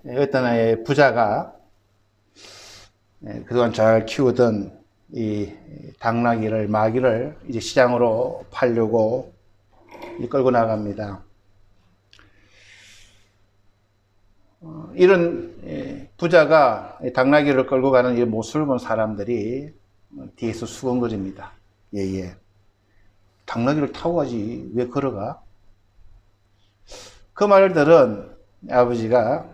어떤 아이의 부자가 그동안 잘 키우던 이 당나귀를, 마귀를 이제 시장으로 팔려고 끌고 나갑니다. 이런 부자가 당나귀를 끌고 가는 이 모습을 본 사람들이 뒤에서 수근거립니다. 예. 당나귀를 타고 가지 왜 걸어가? 그 말을 들은 아버지가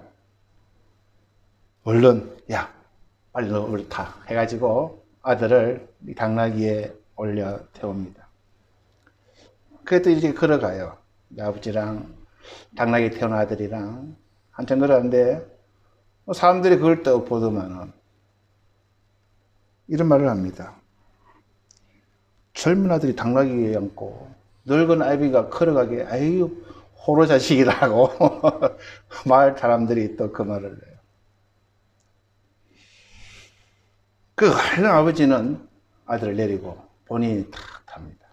얼른 야 빨리 너 타 해가지고 아들을 당나귀에 올려 태웁니다. 그래도 이렇게 걸어가요. 아버지랑 당나귀 태운 아들이랑 한참 걸었는데 사람들이 그걸 또 보더만은 이런 말을 합니다. 젊은 아들이 당나귀에 앉고 늙은 아비가 걸어가게 아유 호로 자식이라고 말 사람들이 또 그 말을 해요. 그 얼른 아버지는 아들을 내리고 본인이 탁 탑니다.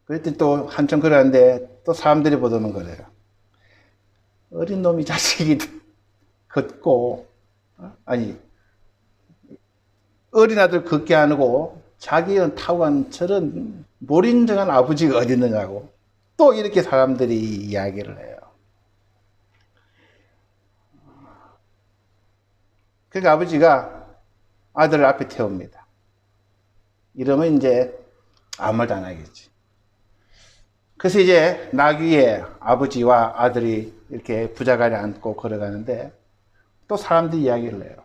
그랬더니 또 한참 걸었는데 또 사람들이 보더만 그래요. 어린 놈이 자식이 걷고 아니 어린 아들 걷게 안 하고 자기는 타고 간 저런 몰인정한 아버지가 어디 있느냐고 또 이렇게 사람들이 이야기를 해요. 그러니까 아버지가 아들을 앞에 태웁니다. 이러면 이제 아무 말도 안 하겠지. 그래서 이제 나귀에 아버지와 아들이 이렇게 부자간에 앉고 걸어가는데 또 사람들이 이야기를 해요.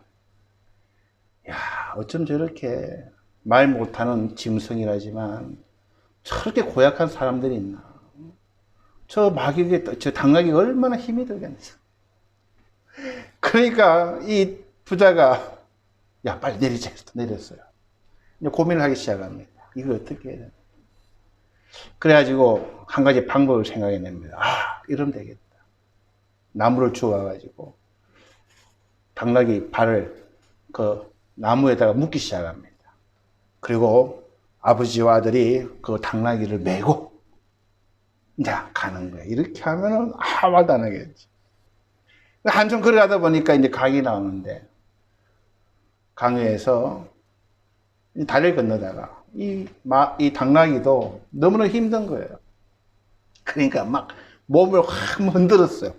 야, 어쩜 저렇게 말 못하는 짐승이라지만 저렇게 고약한 사람들이 있나. 저 마귀에, 저 당나귀가 얼마나 힘이 들겠어. 그러니까 이 부자가 야 빨리 내리자 해서 내렸어요. 이제 고민을 하기 시작합니다. 이걸 어떻게 해야 되나. 그래가지고 한 가지 방법을 생각해냅니다. 아 이러면 되겠다. 나무를 주워가지고 당나귀 발을 그 나무에다가 묶기 시작합니다. 그리고 아버지와 아들이 그 당나귀를 메고 이제 가는 거예요. 이렇게 하면은 아무 말도 안 하겠지. 한참 걸어가다 보니까 이제 강이 나오는데 강에서 다리를 건너다가 이 당나귀도 너무나 힘든 거예요. 그러니까 막 몸을 확 흔들었어요.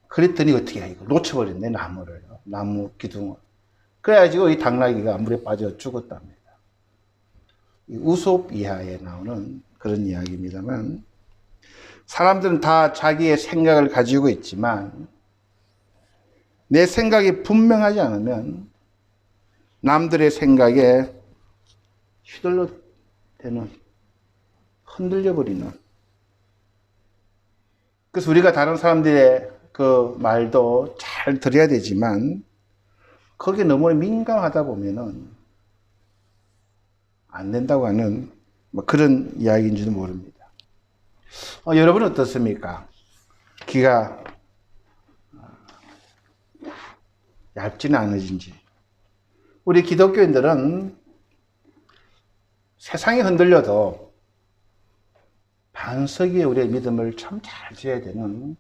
그랬더니 어떻게 해, 이거 놓쳐버렸네, 나무를. 나무 기둥을. 그래가지고 이 당나귀가 물에 빠져 죽었답니다. 이 우솝 이하에 나오는 그런 이야기입니다만, 사람들은 다 자기의 생각을 가지고 있지만, 내 생각이 분명하지 않으면 남들의 생각에 휘둘러 대는, 흔들려 버리는. 그래서 우리가 다른 사람들의 그 말도 잘 들어야 되지만 거기에 너무 민감하다 보면은 안 된다고 하는 뭐 그런 이야기인지도 모릅니다. 여러분은 어떻습니까? 귀가 얇지는 않으신지. 우리 기독교인들은 세상이 흔들려도 반석 위에 우리의 믿음을 참 잘 지어야 되는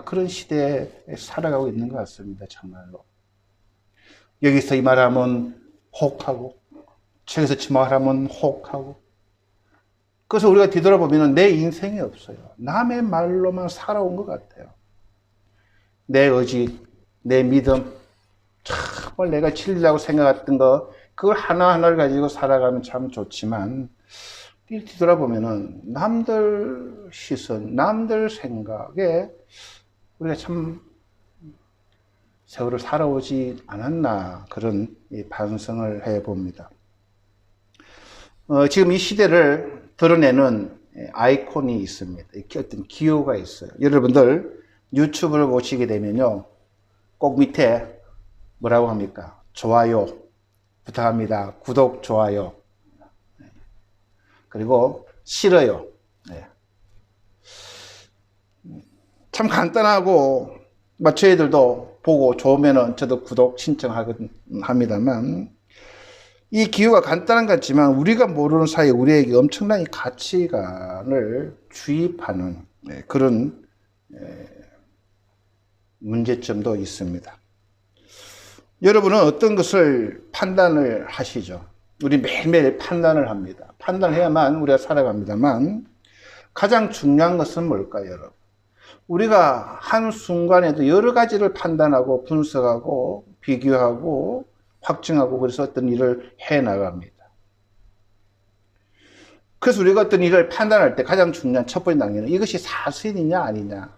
그런 시대에 살아가고 있는 것 같습니다. 정말로. 여기서 이 말하면 혹하고 저기서 저 말하면 혹하고. 그래서 우리가 뒤돌아보면 내 인생이 없어요. 남의 말로만 살아온 것 같아요. 내 의지, 내 믿음, 정말 내가 진리라고 생각했던 거 그걸 하나하나를 가지고 살아가면 참 좋지만 뒤돌아보면은 남들 시선, 남들 생각에 우리가 참 세월을 살아오지 않았나 그런 반성을 해봅니다. 지금 이 시대를 드러내는 아이콘이 있습니다. 어떤 기호가 있어요. 여러분들 유튜브를 보시게 되면요, 꼭 밑에 뭐라고 합니까? 좋아요 부탁합니다. 구독, 좋아요. 그리고 싫어요. 참 간단하고 저희들도 보고 좋으면은 저도 구독 신청합니다만 이 기호가 간단한 것 같지만 우리가 모르는 사이에 우리에게 엄청난 가치관을 주입하는 그런 문제점도 있습니다. 여러분은 어떤 것을 판단을 하시죠? 우리 매일매일 판단을 합니다. 판단해야만 우리가 살아갑니다만 가장 중요한 것은 뭘까요, 여러분? 우리가 한순간에도 여러 가지를 판단하고 분석하고 비교하고 확증하고 그래서 어떤 일을 해나갑니다. 그래서 우리가 어떤 일을 판단할 때 가장 중요한 첫 번째 단계는 이것이 사실이냐 아니냐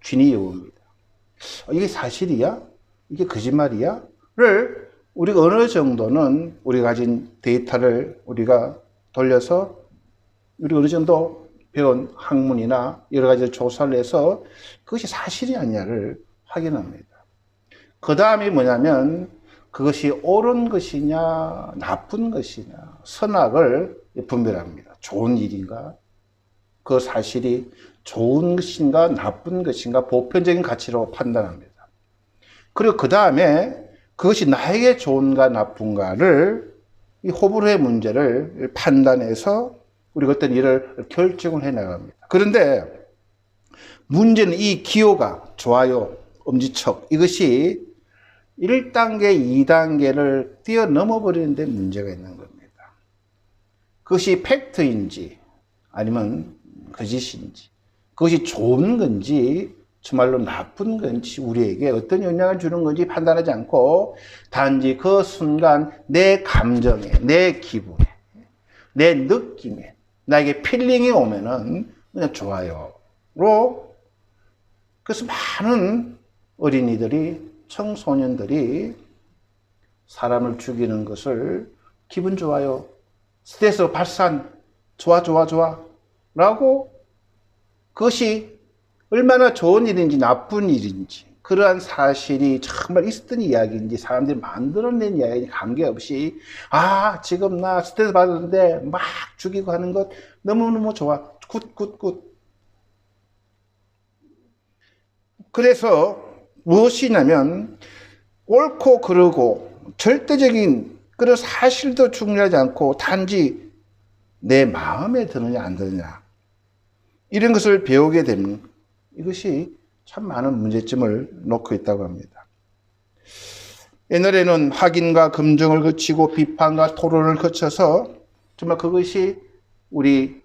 진위 여부입니다. 이게 사실이야? 이게 거짓말이야? 를 우리가 어느 정도는 우리가 가진 데이터를 우리가 돌려서 우리가 어느 정도 배운 학문이나 여러 가지 조사를 해서 그것이 사실이 아니냐를 확인합니다. 그 다음이 뭐냐면 그것이 옳은 것이냐 나쁜 것이냐 선악을 분별합니다. 좋은 일인가 그 사실이 좋은 것인가 나쁜 것인가 보편적인 가치로 판단합니다. 그리고 그 다음에 그것이 나에게 좋은가 나쁜가를 이 호불호의 문제를 판단해서 우리가 어떤 일을 결정을 해나갑니다. 그런데 문제는 이 기호가 좋아요, 엄지척 이것이 1단계, 2단계를 뛰어넘어 버리는 데 문제가 있는 겁니다. 그것이 팩트인지 아니면 거짓인지 그것이 좋은 건지 정말로 나쁜 건지 우리에게 어떤 영향을 주는 건지 판단하지 않고 단지 그 순간 내 감정에 내 기분에 내 느낌에 나에게 필링이 오면은 그냥 좋아요로 그래서 많은 어린이들이 청소년들이 사람을 죽이는 것을 기분 좋아요 스트레스 발산 좋아 라고 그것이 얼마나 좋은 일인지 나쁜 일인지 그러한 사실이 정말 있었던 이야기인지 사람들이 만들어낸 이야기인지 관계없이 지금 나 스트레스 받았는데 막 죽이고 하는 것 너무너무 좋아 굿 그래서 무엇이냐면 옳고 그르고 절대적인 그런 사실도 중요하지 않고 단지 내 마음에 드느냐 안 드느냐 이런 것을 배우게 되면 이것이 참 많은 문제점을 놓고 있다고 합니다. 옛날에는 확인과 검증을 거치고 비판과 토론을 거쳐서 정말 그것이 우리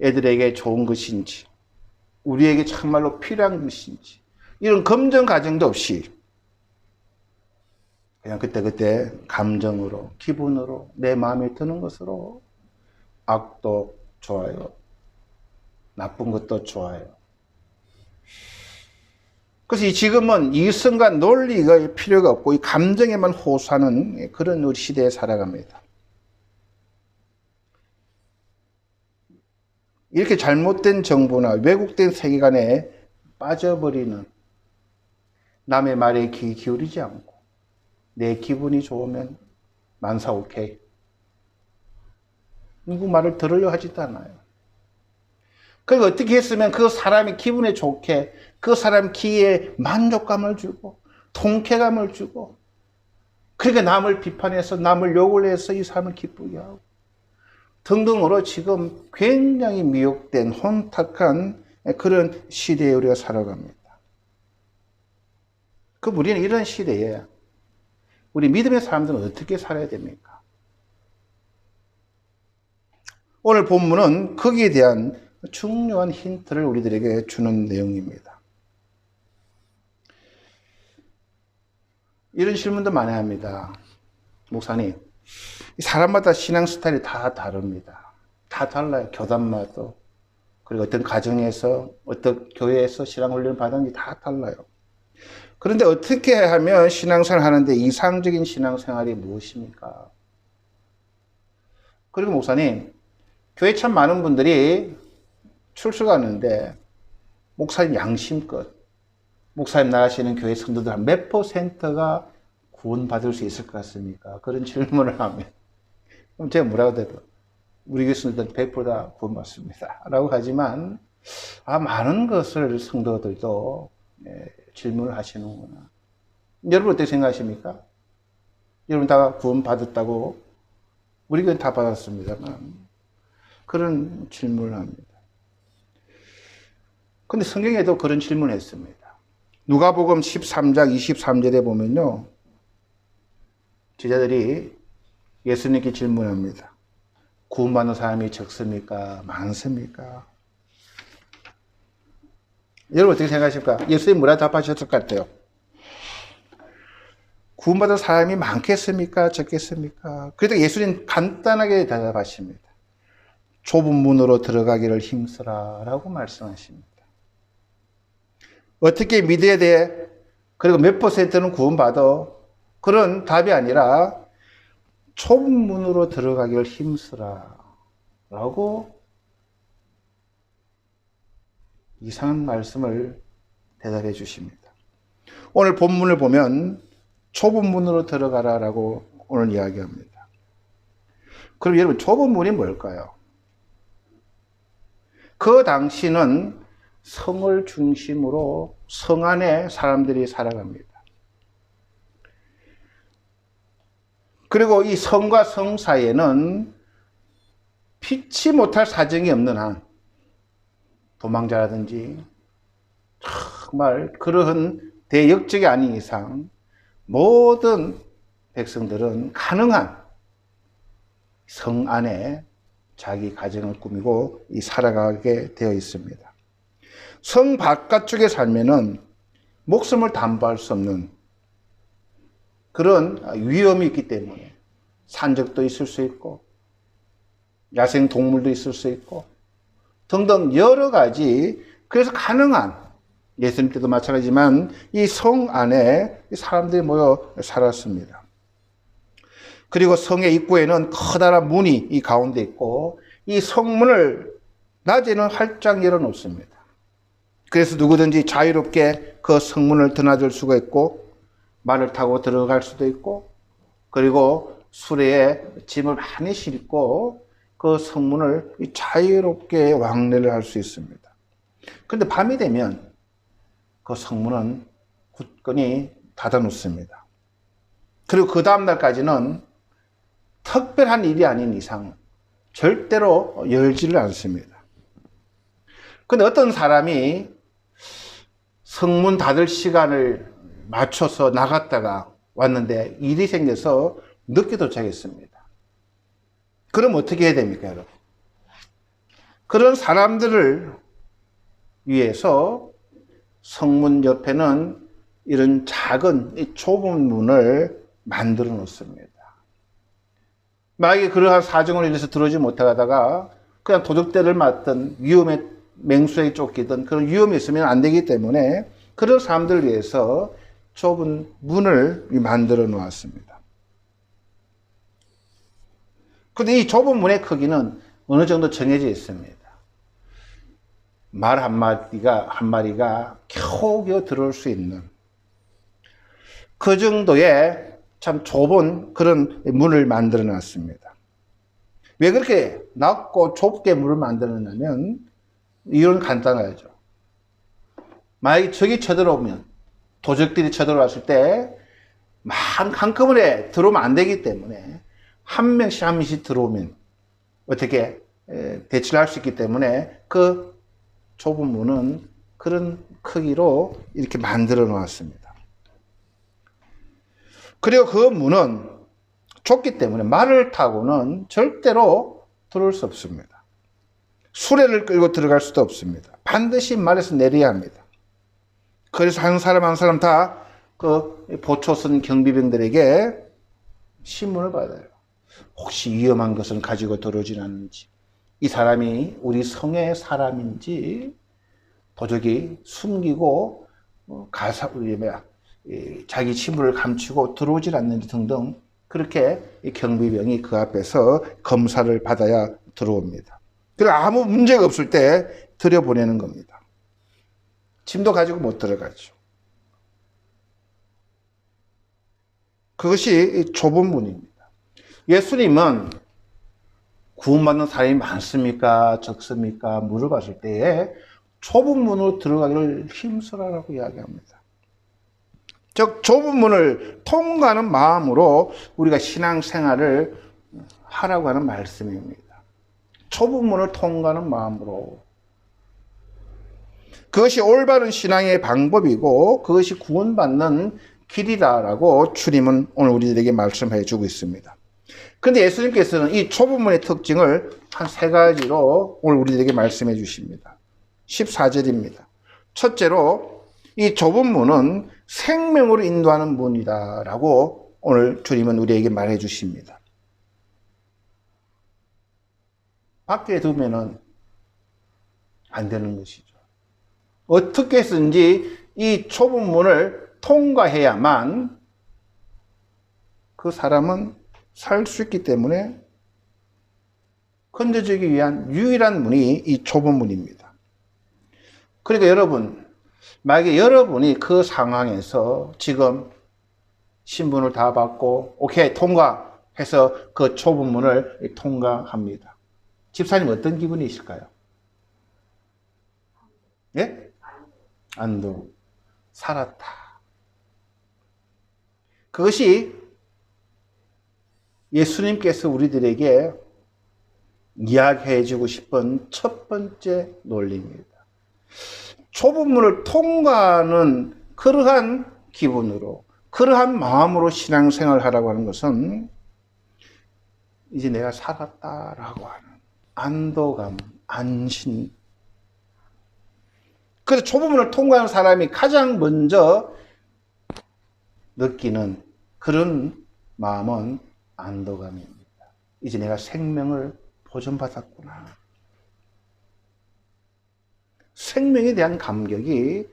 애들에게 좋은 것인지 우리에게 정말로 필요한 것인지 이런 검증 과정도 없이 그냥 그때 감정으로 기분으로 내 마음에 드는 것으로 악도 좋아요 나쁜 것도 좋아요 그래서 지금은 이성과 논리가 필요가 없고 이 감정에만 호소하는 그런 우리 시대에 살아갑니다. 이렇게 잘못된 정보나 왜곡된 세계관에 빠져버리는 남의 말에 귀 기울이지 않고 내 기분이 좋으면 만사 오케이 누구 말을 들으려 하지도 않아요. 그리고 어떻게 했으면 그 사람이 기분에 좋게 그 사람 기에 만족감을 주고 통쾌감을 주고 그러니까 남을 비판해서 남을 욕을 해서 이 사람을 기쁘게 하고 등등으로 지금 굉장히 미혹된 혼탁한 그런 시대에 우리가 살아갑니다. 그럼 우리는 이런 시대에 우리 믿음의 사람들은 어떻게 살아야 됩니까? 오늘 본문은 거기에 대한 중요한 힌트를 우리들에게 주는 내용입니다. 이런 질문도 많이 합니다. 목사님, 사람마다 신앙 스타일이 다 다릅니다. 다 달라요. 교단마다. 그리고 어떤 가정에서, 어떤 교회에서 신앙 훈련을 받은 게 다 달라요. 그런데 어떻게 하면 신앙생활을 하는데 이상적인 신앙생활이 무엇입니까? 그리고 목사님, 교회 참 많은 분들이 출석하는데 목사님 양심껏 목사님 나가시는 교회 성도들 한 몇 %가 구원받을 수 있을 것 같습니까? 그런 질문을 하면 그럼 제가 뭐라고 대답? 우리 교회 성도들 100% 구원받습니다 라고 하지만 많은 것을 성도들도 질문을 하시는구나. 여러분 어떻게 생각하십니까? 여러분 다 구원받았다고 우리 교회는 다 받았습니다만 그런 질문을 합니다. 근데 성경에도 그런 질문을 했습니다. 누가복음 13장 23절에 보면요, 제자들이 예수님께 질문합니다. 구원받는 사람이 적습니까? 많습니까? 여러분 어떻게 생각하십니까? 예수님이 뭐라 답하셨을 것 같아요? 구원받은 사람이 많겠습니까? 적겠습니까? 그래도 예수님 간단하게 대답하십니다. 좁은 문으로 들어가기를 힘쓰라 라고 말씀하십니다. 어떻게 믿어야 돼? 그리고 몇 %는 구원받아? 그런 답이 아니라 좁은 문으로 들어가기를 힘쓰라 라고 이상한 말씀을 대답해 주십니다. 오늘 본문을 보면 좁은 문으로 들어가라 라고 오늘 이야기합니다. 그럼 여러분, 좁은 문이 뭘까요? 그 당시는 성을 중심으로 성 안에 사람들이 살아갑니다. 그리고 이 성과 성 사이에는 피치 못할 사정이 없는 한, 도망자라든지 정말 그러한 대역적이 아닌 이상 모든 백성들은 가능한 성 안에 자기 가정을 꾸미고 살아가게 되어 있습니다. 성 바깥쪽에 살면은 목숨을 담보할 수 없는 그런 위험이 있기 때문에 산적도 있을 수 있고 야생 동물도 있을 수 있고 등등 여러 가지, 그래서 가능한, 예수님 때도 마찬가지지만 이 성 안에 사람들이 모여 살았습니다. 그리고 성의 입구에는 커다란 문이 이 가운데 있고 이 성문을 낮에는 활짝 열어놓습니다. 그래서 누구든지 자유롭게 그 성문을 드나들 수가 있고 말을 타고 들어갈 수도 있고, 그리고 수레에 짐을 많이 싣고 그 성문을 자유롭게 왕래를 할 수 있습니다. 그런데 밤이 되면 그 성문은 굳건히 닫아 놓습니다. 그리고 그 다음날까지는 특별한 일이 아닌 이상 절대로 열지를 않습니다. 그런데 어떤 사람이 성문 닫을 시간을 맞춰서 나갔다가 왔는데 일이 생겨서 늦게 도착했습니다. 그럼 어떻게 해야 됩니까, 여러분? 그런 사람들을 위해서 성문 옆에는 이런 작은 좁은 문을 만들어 놓습니다. 만약에 그러한 사정으로 인해서 들어오지 못하다가 그냥 도적대를 맞든 위험에 맹수에 쫓기든 그런 위험이 있으면 안 되기 때문에 그런 사람들을 위해서 좁은 문을 만들어 놓았습니다. 그런데 이 좁은 문의 크기는 어느 정도 정해져 있습니다. 말 한 마리가 겨우겨우 들어올 수 있는 그 정도의 참 좁은 그런 문을 만들어 놨습니다. 왜 그렇게 낮고 좁게 문을 만들어 놨냐면 이유는 간단하죠. 만약에 적이 쳐들어오면, 도적들이 쳐들어왔을 때 한꺼번에 들어오면 안 되기 때문에 한 명씩 한 명씩 들어오면 어떻게 대처를 할 수 있기 때문에 그 좁은 문은 그런 크기로 이렇게 만들어 놓았습니다. 그리고 그 문은 좁기 때문에 말을 타고는 절대로 들어올 수 없습니다. 수레를 끌고 들어갈 수도 없습니다. 반드시 말에서 내려야 합니다. 그래서 한 사람 한 사람 다 그 보초선 경비병들에게 신문을 받아요. 혹시 위험한 것을 가지고 들어오진 않는지, 이 사람이 우리 성의 사람인지, 도적이 숨기고 자기 친부를 감추고 들어오질 않는지 등등, 그렇게 경비병이 그 앞에서 검사를 받아야 들어옵니다. 그리고 아무 문제가 없을 때 들여보내는 겁니다. 짐도 가지고 못 들어가죠. 그것이 좁은 문입니다. 예수님은 구원받는 사람이 많습니까? 적습니까? 물어봤을 때에 좁은 문으로 들어가기를 힘쓰라라고 이야기합니다. 즉 좁은 문을 통과하는 마음으로 우리가 신앙생활을 하라고 하는 말씀입니다. 좁은 문을 통과하는 마음으로. 그것이 올바른 신앙의 방법이고 그것이 구원받는 길이다라고 주님은 오늘 우리들에게 말씀해 주고 있습니다. 그런데 예수님께서는 이 좁은 문의 특징을 한 세 가지로 오늘 우리들에게 말씀해 주십니다. 14절입니다. 첫째로 이 좁은 문은 생명으로 인도하는 문이다라고 오늘 주님은 우리에게 말해 주십니다. 밖에 두면은 안 되는 것이죠. 어떻게 해서든지 이 좁은 문을 통과해야만 그 사람은 살 수 있기 때문에 건져주기 위한 유일한 문이 이 좁은 문입니다. 그러니까 여러분, 만약에 여러분이 그 상황에서 지금 신분을 다 받고 오케이 통과해서 그 좁은 문을 통과합니다. 집사님 어떤 기분이실까요? 예? 안도. 살았다. 그것이 예수님께서 우리들에게 이야기해 주고 싶은 첫 번째 논리입니다. 좁은 문을 통과하는 그러한 기분으로, 그러한 마음으로 신앙생활을 하라고 하는 것은 이제 내가 살았다라고 하는 안도감, 안심. 그래서 좁은 문을 통과하는 사람이 가장 먼저 느끼는 그런 마음은 안도감입니다. 이제 내가 생명을 보존받았구나. 생명에 대한 감격이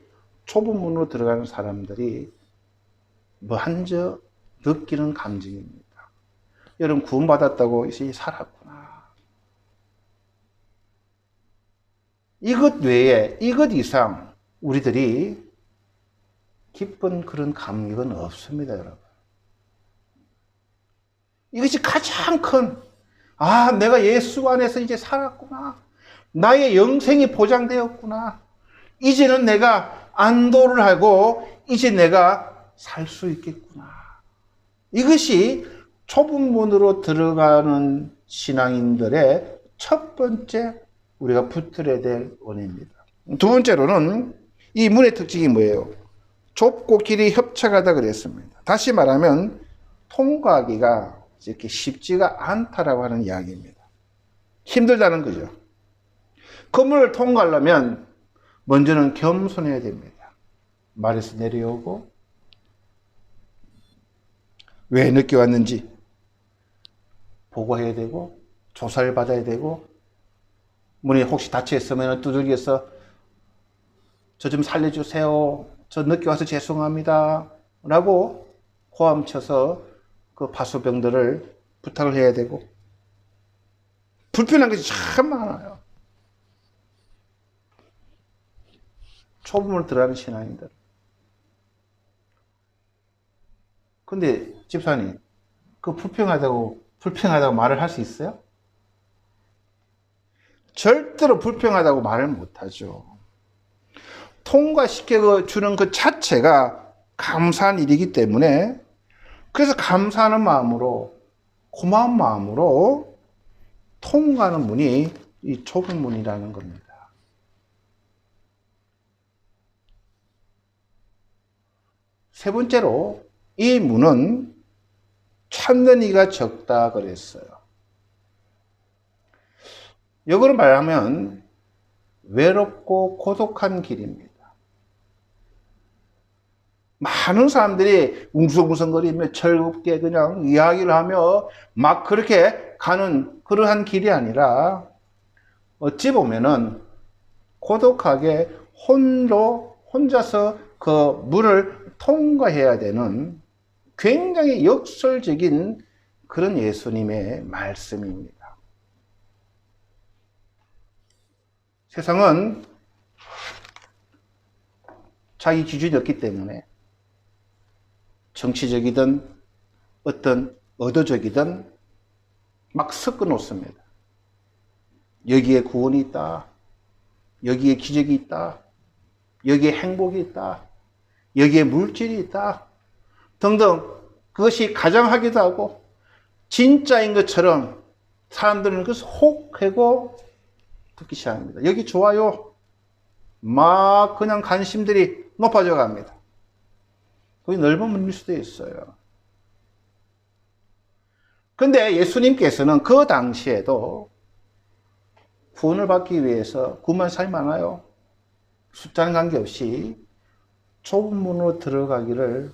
좁은 문으로 들어가는 사람들이 먼저 느끼는 감정입니다. 여러분 구원받았다고 이제 살았구나. 이것 외에, 이것 이상 우리들이 기쁜 그런 감격은 없습니다, 여러분. 이것이 가장 큰, 내가 예수 안에서 이제 살았구나. 나의 영생이 보장되었구나. 이제는 내가 안도를 하고, 이제 내가 살 수 있겠구나. 이것이 좁은 문으로 들어가는 신앙인들의 첫 번째 우리가 붙들어야 될 원인입니다. 두 번째로는 이 문의 특징이 뭐예요? 좁고 길이 협착하다 그랬습니다. 다시 말하면 통과하기가 이렇게 쉽지가 않다라고 하는 이야기입니다. 힘들다는 거죠. 그 문을 통과하려면 먼저는 겸손해야 됩니다. 말에서 내려오고 왜 늦게 왔는지 보고해야 되고 조사를 받아야 되고 문이 혹시 닫혀 있으면 두들겨서 저 좀 살려주세요. 저 늦게 와서 죄송합니다. 라고 고함쳐서 그 파수병들을 부탁을 해야 되고 불편한 것이 참 많아요. 좁음을 들어가는 신앙인들. 근데 집사님, 그 불평하다고 말을 할 수 있어요? 절대로 불평하다고 말을 못하죠. 통과시켜 주는 그 자체가 감사한 일이기 때문에 그래서 감사하는 마음으로 고마운 마음으로 통과하는 문이 이 좁은 문이라는 겁니다. 세 번째로 이 문은 찾는 이가 적다 그랬어요. 역으로 말하면 외롭고 고독한 길입니다. 많은 사람들이 웅성웅성거리며 즐겁게 그냥 이야기를 하며 막 그렇게 가는 그러한 길이 아니라 어찌 보면은 고독하게 혼자서 그 문을 통과해야 되는 굉장히 역설적인 그런 예수님의 말씀입니다. 세상은 자기 기준이 없기 때문에 정치적이든 어떤 의도적이든 막 섞어 놓습니다. 여기에 구원이 있다. 여기에 기적이 있다. 여기에 행복이 있다. 여기에 물질이 있다. 등등 그것이 가장하기도 하고 진짜인 것처럼 사람들은 그것을 혹하고 듣기 시작합니다. 여기 좋아요. 막 그냥 관심들이 높아져 갑니다. 그게 넓은 문일 수도 있어요. 근데 예수님께서는 그 당시에도 구원을 받기 위해서 구원한 사람이 많아요. 숫자는 관계없이 좁은 문으로 들어가기를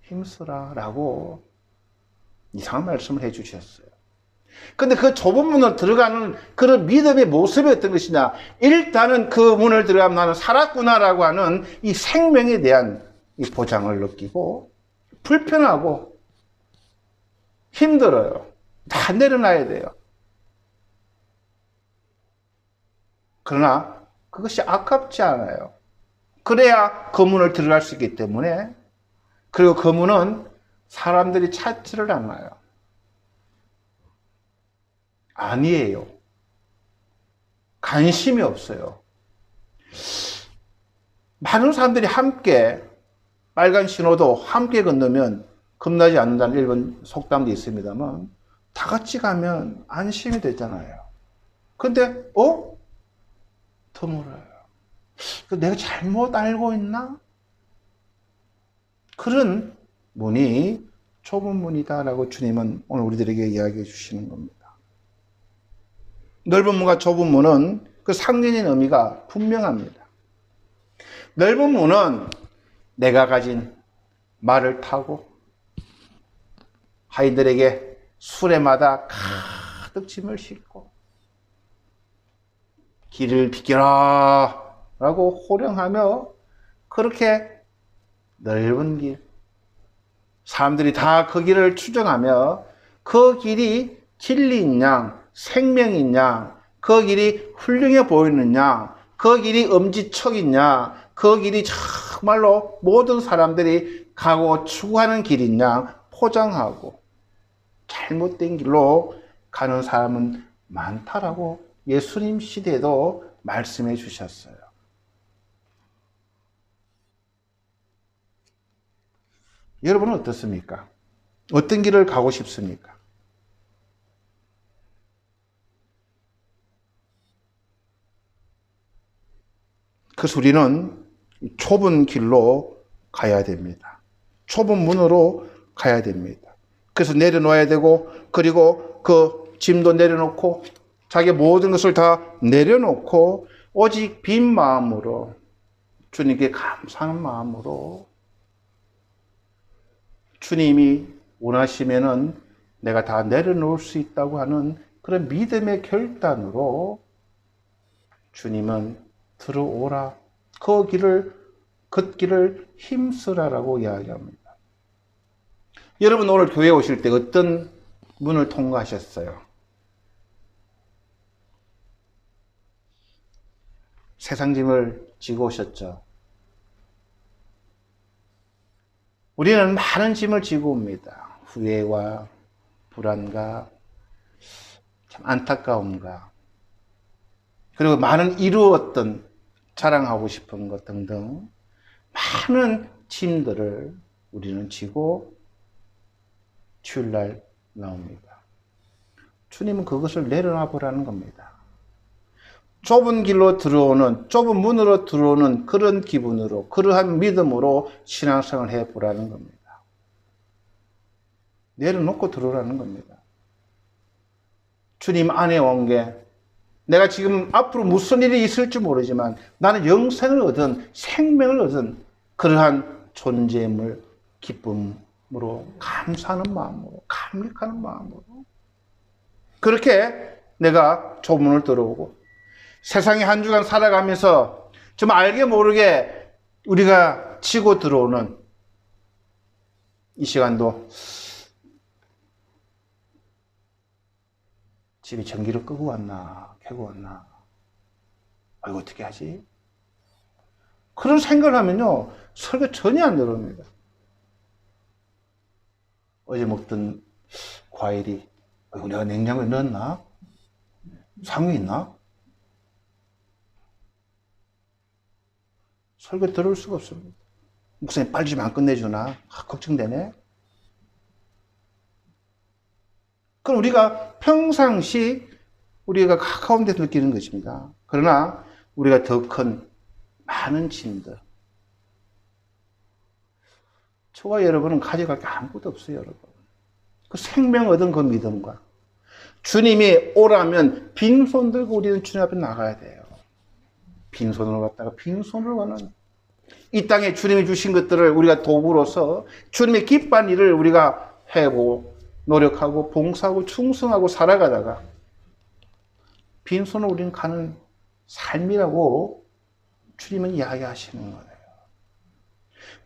힘쓰라 라고 이상한 말씀을 해 주셨어요. 근데 그 좁은 문으로 들어가는 그런 믿음의 모습이 어떤 것이냐? 일단은 그 문을 들어가면 나는 살았구나라고 하는 이 생명에 대한 이 보장을 느끼고, 불편하고 힘들어요. 다 내려놔야 돼요. 그러나 그것이 아깝지 않아요. 그래야 그 문을 들어갈 수 있기 때문에. 그리고 그 문은 사람들이 찾지를 않아요. 아니에요. 관심이 없어요. 많은 사람들이 함께 빨간 신호도 함께 건너면 겁나지 않는다는 일본 속담도 있습니다만, 다 같이 가면 안심이 되잖아요. 근데 드물어요. 내가 잘못 알고 있나? 그런 문이 좁은 문이다라고 주님은 오늘 우리들에게 이야기해 주시는 겁니다. 넓은 문과 좁은 문은 그 상징적인 의미가 분명합니다. 넓은 문은 내가 가진 말을 타고 아이들에게 수레마다 가득 짐을 싣고 길을 비켜라 라고 호령하며, 그렇게 넓은 길, 사람들이 다 그 길을 추정하며 그 길이 진리인 양, 생명인 양, 그 길이 훌륭해 보이는 양, 그 길이 엄지척인 양, 그 길이 정말로 모든 사람들이 가고 추구하는 길인 양 포장하고, 잘못된 길로 가는 사람은 많다라고 예수님 시대에도 말씀해 주셨어요. 여러분은 어떻습니까? 어떤 길을 가고 싶습니까? 그래서 우리는 좁은 길로 가야 됩니다. 좁은 문으로 가야 됩니다. 그래서 내려놓아야 되고, 그리고 그 짐도 내려놓고, 자기 모든 것을 다 내려놓고, 오직 빈 마음으로, 주님께 감사하는 마음으로, 주님이 원하시면은 내가 다 내려놓을 수 있다고 하는 그런 믿음의 결단으로 주님은 들어오라, 그 길을 걷기를 힘쓰라라고 이야기합니다. 여러분 오늘 교회에 오실 때 어떤 문을 통과하셨어요? 세상 짐을 지고 오셨죠? 우리는 많은 짐을 지고 옵니다. 후회와 불안과 참 안타까움과, 그리고 많은 이루었던 자랑하고 싶은 것 등등 많은 짐들을 우리는 지고 주일날 나옵니다. 주님은 그것을 내려놔 보라는 겁니다. 좁은 길로 들어오는, 좁은 문으로 들어오는 그런 기분으로, 그러한 믿음으로 신앙생활을 해보라는 겁니다. 내려놓고 들어오라는 겁니다. 주님 안에 온 게, 내가 지금 앞으로 무슨 일이 있을지 모르지만 나는 영생을 얻은, 생명을 얻은 그러한 존재임을 기쁨으로, 감사하는 마음으로, 감격하는 마음으로, 그렇게 내가 좁은 문을 들어오고, 세상에 한 주간 살아가면서 좀 알게 모르게 우리가 치고 들어오는 이 시간도, 집에 전기를 끄고 왔나 켜고 왔나, 이거 어떻게 하지? 그런 생각을 하면요 설교 전혀 안 들어옵니다. 어제 먹던 과일이 이거 내가 냉장고에 넣었나? 상이 있나? 설교 들을 수가 없습니다. 목사님 빨리 좀 안 끝내주나? 걱정되네. 그럼 우리가 평상시 우리가 가까운 데서 느끼는 것입니다. 그러나 우리가 더 큰 많은 짐들. 저와 여러분은 가져갈 게 아무것도 없어요, 여러분. 그 생명 얻은 그 믿음과 주님이 오라면 빈손 들고 우리는 주님 앞에 나가야 돼요. 빈손으로 갔다가 빈손으로 가는 이 땅에 주님이 주신 것들을 우리가 도구로서 주님의 기뻐하는 일을 우리가 해보고 노력하고 봉사하고 충성하고 살아가다가 빈손으로 우리는 가는 삶이라고 주님은 이야기하시는 거예요.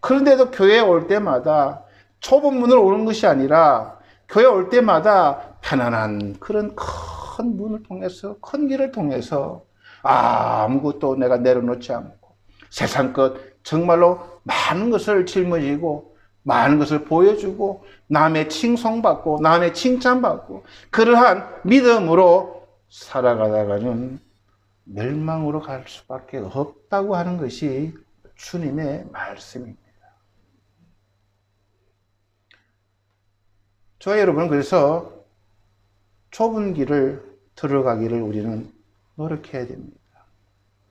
그런데도 교회에 올 때마다 좁은 문으로 오는 것이 아니라 교회에 올 때마다 편안한 그런 큰 문을 통해서 큰 길을 통해서 아무것도 내가 내려놓지 않고 세상 것 정말로 많은 것을 짊어지고 많은 것을 보여주고 남의 칭송받고 남의 칭찬받고 그러한 믿음으로 살아가다가는 멸망으로 갈 수밖에 없다고 하는 것이 주님의 말씀입니다. 저와 여러분은 그래서 좁은 길을 들어가기를 우리는 노력해야 됩니다.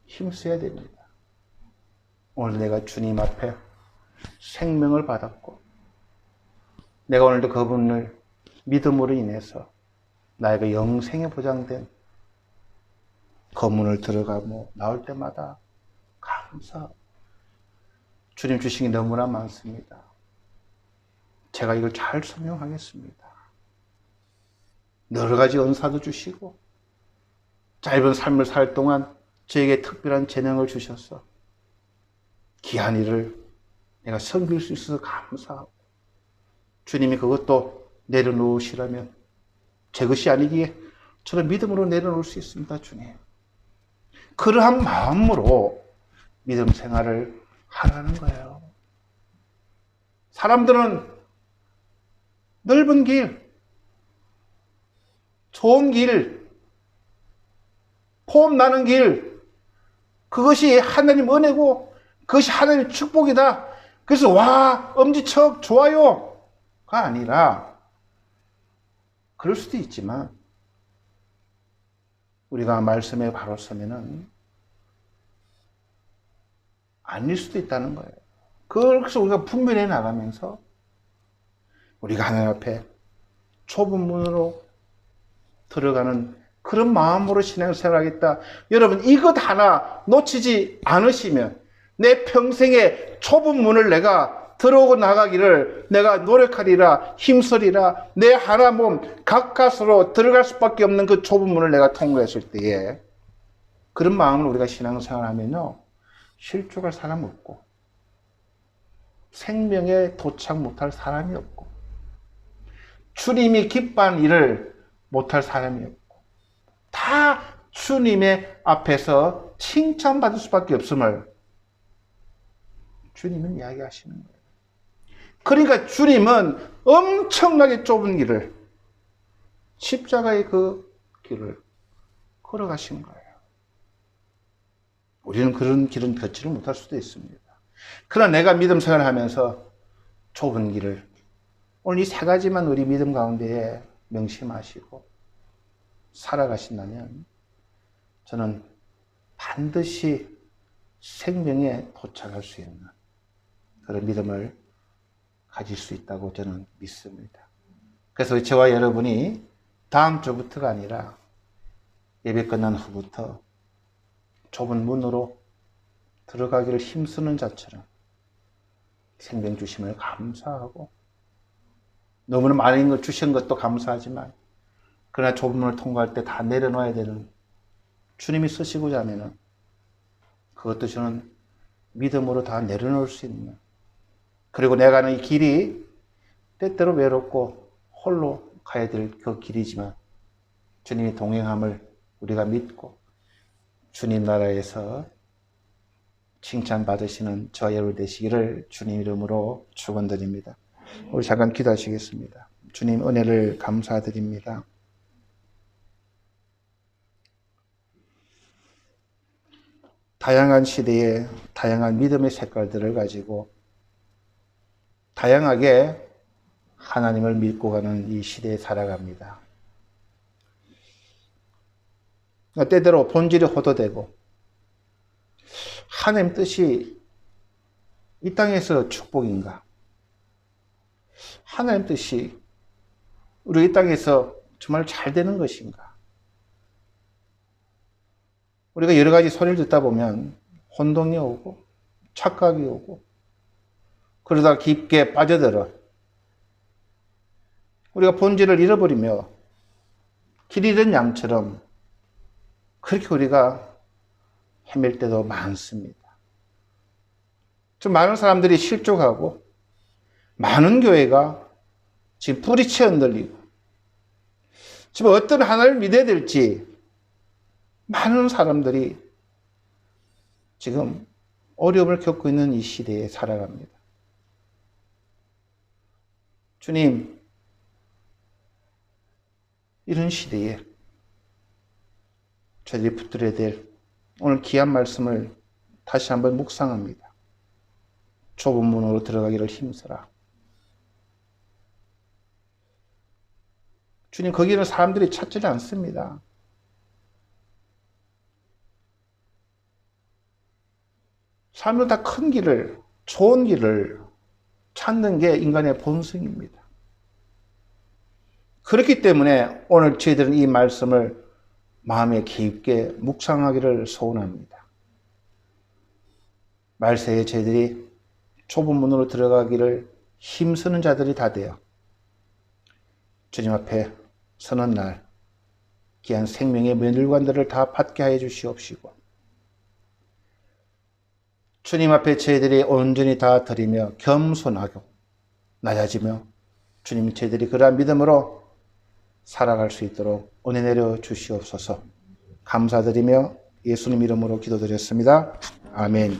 힘써야 됩니다. 오늘 내가 주님 앞에 생명을 받았고 내가 오늘도 그분을 믿음으로 인해서 나에게 영생에 보장된 검문을 들어가고 나올 때마다 감사하고 주님 주신 게 너무나 많습니다. 제가 이걸 잘 설명하겠습니다. 여러 가지 은사도 주시고 짧은 삶을 살 동안 저에게 특별한 재능을 주셔서 귀한 일을 내가 섬길 수 있어서 감사하고 주님이 그것도 내려놓으시라면 제 것이 아니기에 저는 믿음으로 내려놓을 수 있습니다. 주님. 그러한 마음으로 믿음 생활을 하라는 거예요. 사람들은 넓은 길, 좋은 길, 폼 나는 길, 그것이 하나님 은혜고 그것이 하나님 축복이다. 그래서 와, 엄지척 좋아요가 아니라 그럴 수도 있지만 우리가 말씀에 바로 서면은 아닐 수도 있다는 거예요. 그래서 우리가 분별해 나가면서 우리가 하나님 앞에 좁은 문으로 들어가는 그런 마음으로 신앙생활하겠다. 여러분 이것 하나 놓치지 않으시면 내 평생에 좁은 문을 내가 들어오고 나가기를 내가 노력하리라 힘쓰리라 내 하나 몸 가까스로 들어갈 수밖에 없는 그 좁은 문을 내가 통과했을 때에 그런 마음으로 우리가 신앙생활하면요 실족할 사람 없고 생명에 도착 못할 사람이 없고 주님이 기뻐하는 일을 못할 사람이 없고 다 주님의 앞에서 칭찬받을 수밖에 없음을 주님은 이야기하시는 거예요. 그러니까 주님은 엄청나게 좁은 길을 십자가의 그 길을 걸어가신 거예요. 우리는 그런 길은 걷지를 못할 수도 있습니다. 그러나 내가 믿음 생활을 하면서 좁은 길을 오늘 이 세 가지만 우리 믿음 가운데에 명심하시고 살아가신다면 저는 반드시 생명에 도착할 수 있는 그런 믿음을 가질 수 있다고 저는 믿습니다. 그래서 저와 여러분이 다음 주부터가 아니라 예배 끝난 후부터 좁은 문으로 들어가기를 힘쓰는 자처럼 생명 주심을 감사하고 너무나 많은 걸 주신 것도 감사하지만 그러나 좁은 문을 통과할 때 다 내려놔야 되는 주님이 쓰시고자 하면은 그것도 저는 믿음으로 다 내려놓을 수 있는 그리고 내가 가는 이 길이 때때로 외롭고 홀로 가야 될 그 길이지만 주님이 동행함을 우리가 믿고 주님 나라에서 칭찬받으시는 저와 여러분 되시기를 주님 이름으로 축원드립니다. 우리 잠깐 기도하시겠습니다. 주님 은혜를 감사드립니다. 다양한 시대에 다양한 믿음의 색깔들을 가지고 다양하게 하나님을 믿고 가는 이 시대에 살아갑니다. 때때로 본질이 호도되고 하나님 뜻이 이 땅에서 축복인가? 하나님 뜻이 우리 이 땅에서 정말 잘 되는 것인가? 우리가 여러 가지 소리를 듣다 보면 혼동이 오고 착각이 오고 그러다 깊게 빠져들어 우리가 본질을 잃어버리며 길 잃은 양처럼 그렇게 우리가 헤맬 때도 많습니다. 좀 많은 사람들이 실족하고 많은 교회가 지금 뿌리채 흔들리고 지금 어떤 하나를 믿어야 될지 많은 사람들이 지금 어려움을 겪고 있는 이 시대에 살아갑니다. 주님, 이런 시대에 저희들이 붙들어야 될 오늘 귀한 말씀을 다시 한번 묵상합니다. 좁은 문으로 들어가기를 힘쓰라. 주님, 거기는 사람들이 찾지 않습니다. 사람들은 다 큰 길을, 좋은 길을 찾는 게 인간의 본성입니다. 그렇기 때문에 오늘 저희들은 이 말씀을 마음에 깊게 묵상하기를 소원합니다. 말세에 저희들이 좁은 문으로 들어가기를 힘쓰는 자들이 다 되어 주님 앞에 서는 날 귀한 생명의 면류관들을 다 받게 하여 주시옵시고 주님 앞에 저희들이 온전히 다 드리며 겸손하고 낮아지며 주님 저희들이 그러한 믿음으로 살아갈 수 있도록 은혜 내려 주시옵소서. 감사드리며 예수님 이름으로 기도드렸습니다. 아멘.